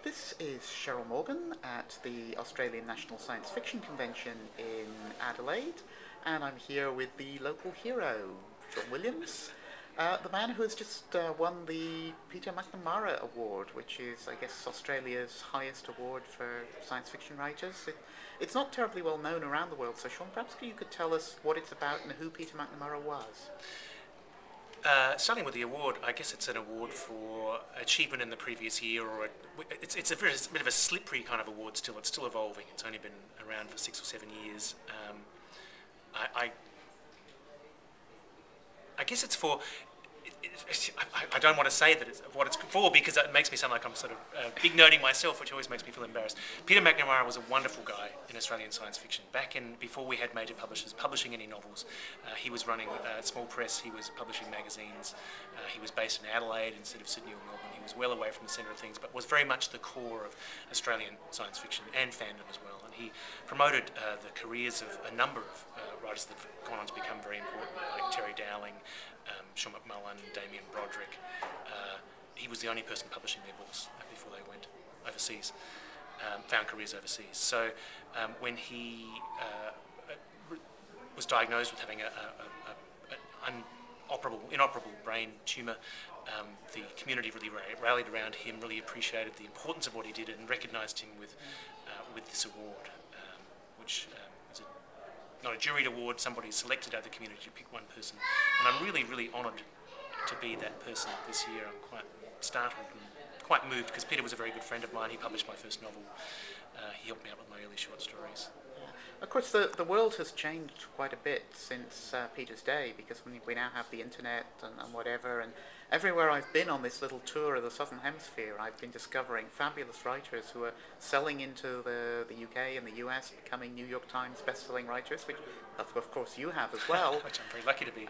This is Cheryl Morgan at the Australian National Science Fiction Convention in Adelaide, and I'm here with the local hero, John Williams, the man who has just won the Peter McNamara Award, which is, I guess, Australia's highest award for science fiction writers. It's not terribly well known around the world, so Sean, perhaps you could tell us what it's about and who Peter McNamara was. Starting with the award, I guess it's an award for achievement in the previous year, or it's a bit of a slippery kind of award still. It's still evolving. It's only been around for 6 or 7 years. I guess it's for... I don't want to say that it's what it's for, because it makes me sound like I'm sort of big nerding myself, which always makes me feel embarrassed. Peter McNamara was a wonderful guy in Australian science fiction. Before we had major publishers publishing any novels, he was running a small press, he was publishing magazines, he was based in Adelaide instead of Sydney or Melbourne. He was well away from the centre of things, but was very much the core of Australian science fiction and fandom as well. And he promoted the careers of a number of writers that have gone on to become very important, like Terry Dowling, Sean McMullen, Damien Broderick. He was the only person publishing their books before they went overseas, found careers overseas. So when he was diagnosed with having an inoperable brain tumour, the community really rallied around him, really appreciated the importance of what he did, and recognised him with this award, which is not a juried award. Somebody selected out of the community to pick one person, and I'm really, really honoured to be that person this year. I'm quite startled and quite moved, because Peter was a very good friend of mine. He published my first novel. He helped me out with my early short stories. Of course, the world has changed quite a bit since Peter's day, because we now have the internet and whatever, and everywhere I've been on this little tour of the Southern Hemisphere, I've been discovering fabulous writers who are selling into the UK and the US, becoming New York Times best-selling writers, which of course you have as well. Which I'm very lucky to be.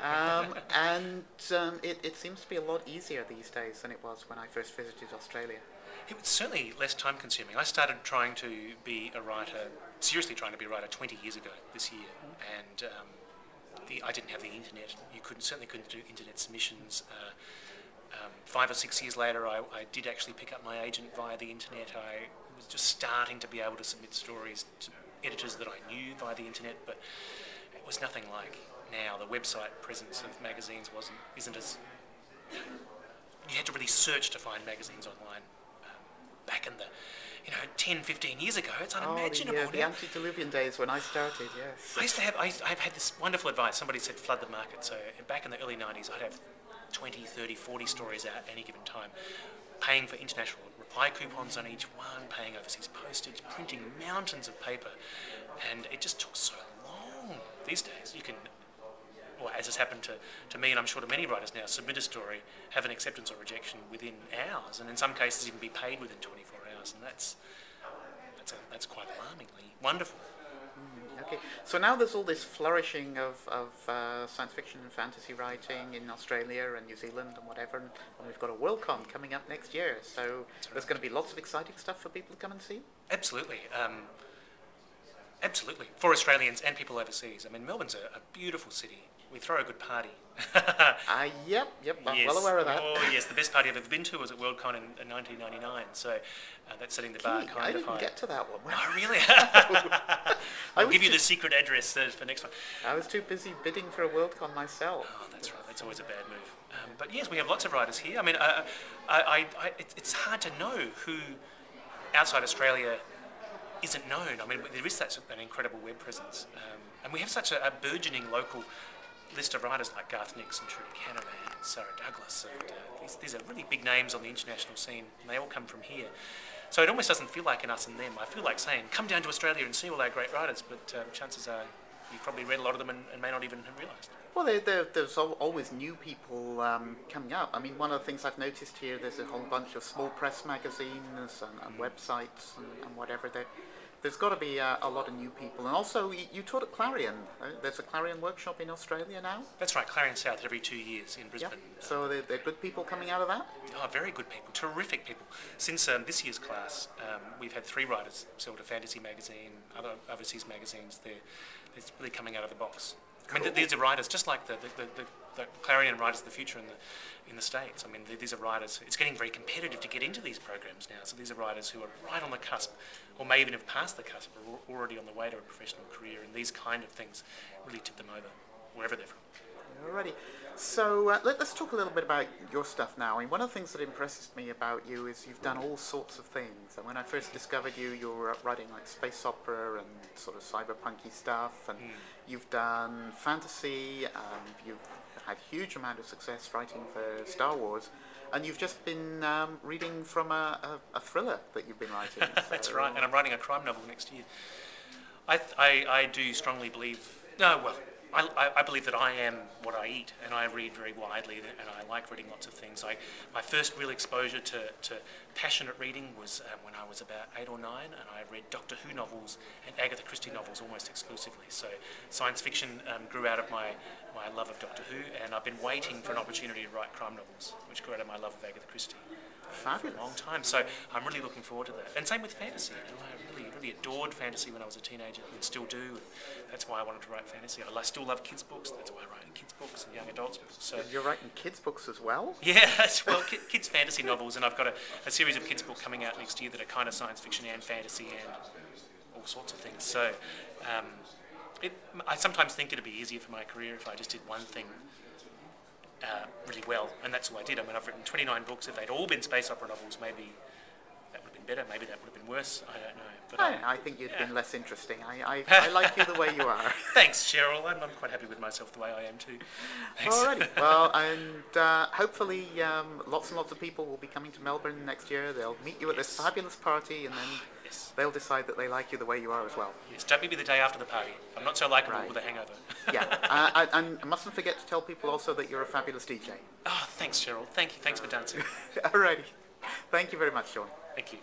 It seems to be a lot easier these days than it was when I first visited Australia. It was certainly less time-consuming. I started trying to be a writer, seriously trying to be a writer 20 years ago this year, and I didn't have the internet. You certainly couldn't do internet submissions. 5 or 6 years later, I did actually pick up my agent via the internet. I was just starting to be able to submit stories to editors that I knew via the internet, but it was nothing like now. The website presence of magazines isn't as... You had to really search to find magazines online. Back in the 10, 15 years ago, it's unimaginable. The antediluvian days when I started, yes. I've had this wonderful advice. Somebody said flood the market. So back in the early 90s, I'd have 20, 30, 40 stories out at any given time, paying for international reply coupons on each one, paying overseas postage, printing mountains of paper, and it just took so long. These days, you can, or as has happened to me, and I'm sure to many writers now, submit a story, have an acceptance or rejection within hours, and in some cases even be paid within 24 hours, and that's quite alarmingly wonderful. Okay, so now there's all this flourishing of science fiction and fantasy writing in Australia and New Zealand and whatever, and we've got a Worldcon coming up next year, so there's going to be lots of exciting stuff for people to come and see? Absolutely. Absolutely. For Australians and people overseas. I mean, Melbourne's a beautiful city. We throw a good party. Yep, I'm yes. well aware of that. Oh, yes, the best party I've ever been to was at Worldcon in 1999, so that's setting the bar kind of high. I didn't get to that one. Oh, really? I'll give you the secret address for next one. I was too busy bidding for a Worldcon myself. Oh, that's right. That's always a bad move. But yes, we have lots of writers here. I mean, it's hard to know who outside Australia isn't known. I mean, there is such an incredible web presence, and we have such a burgeoning local list of writers like Garth Nix and Trudy Canavan and Sarah Douglas. And, these are really big names on the international scene, and they all come from here. So it almost doesn't feel like an us and them. I feel like saying, come down to Australia and see all our great writers, but chances are you've probably read a lot of them and may not even have realised. Well, there's always new people coming up. I mean, one of the things I've noticed here, there's a whole bunch of small press magazines and websites and whatever. There's got to be a lot of new people. And also, you taught at Clarion. There's a Clarion workshop in Australia now? That's right, Clarion South every 2 years in Brisbane. Yeah. So they're good people coming out of that? Oh, very good people, terrific people. Since this year's class, we've had 3 writers sell to Fantasy Magazine, other overseas magazines. They're really coming out of the box. Cool. I mean, these are writers, just like the the Clarion Writers of the Future in the States. I mean, these are writers. It's getting very competitive to get into these programs now. So these are writers who are right on the cusp, or may even have passed the cusp, or already on the way to a professional career. And these kind of things really tip them over, wherever they're from. Alrighty. So let's talk a little bit about your stuff now. I mean, one of the things that impresses me about you is you've done all sorts of things. And when I first discovered you, you were writing like space opera and sort of cyberpunky stuff. And you've done fantasy. You've had a huge amount of success writing for Star Wars. And you've just been reading from a thriller that you've been writing. So. That's right. And I'm writing a crime novel next year. I do strongly believe... No, well... I believe that I am what I eat, and I read very widely, and I like reading lots of things. My first real exposure to passionate reading was when I was about 8 or 9, and I read Doctor Who novels and Agatha Christie novels almost exclusively. So science fiction grew out of my love of Doctor Who, and I've been waiting for an opportunity to write crime novels, which grew out of my love of Agatha Christie. Fabulous. For a long time, so I'm really looking forward to that. And same with fantasy. You know, I really adored fantasy when I was a teenager, and still do. And that's why I wanted to write fantasy. I still love kids' books. That's why I write kids' books and young adults' books. So you're writing kids' books as well? Yeah, well, kids' fantasy novels, and I've got a series of kids' books coming out next year that are kind of science fiction and fantasy and all sorts of things. So I sometimes think it'd be easier for my career if I just did one thing really well, and that's what I did. I mean, I've written 29 books. If they'd all been space opera novels, maybe that would have been better. Maybe that would have been worse. I don't know. But I think you'd been less interesting. I like you the way you are. Thanks, Cheryl. I'm quite happy with myself the way I am too. Thanks. Alrighty. Well, and hopefully lots and lots of people will be coming to Melbourne next year. They'll meet you at this fabulous party, and then they'll decide that they like you the way you are as well. Yes, don't meet me the day after the party. I'm not so likeable with a hangover. Yeah, and I mustn't forget to tell people also that you're a fabulous DJ. Oh, thanks, Cheryl. Thank you. Thanks for dancing. Alrighty. Thank you very much, Sean. Thank you.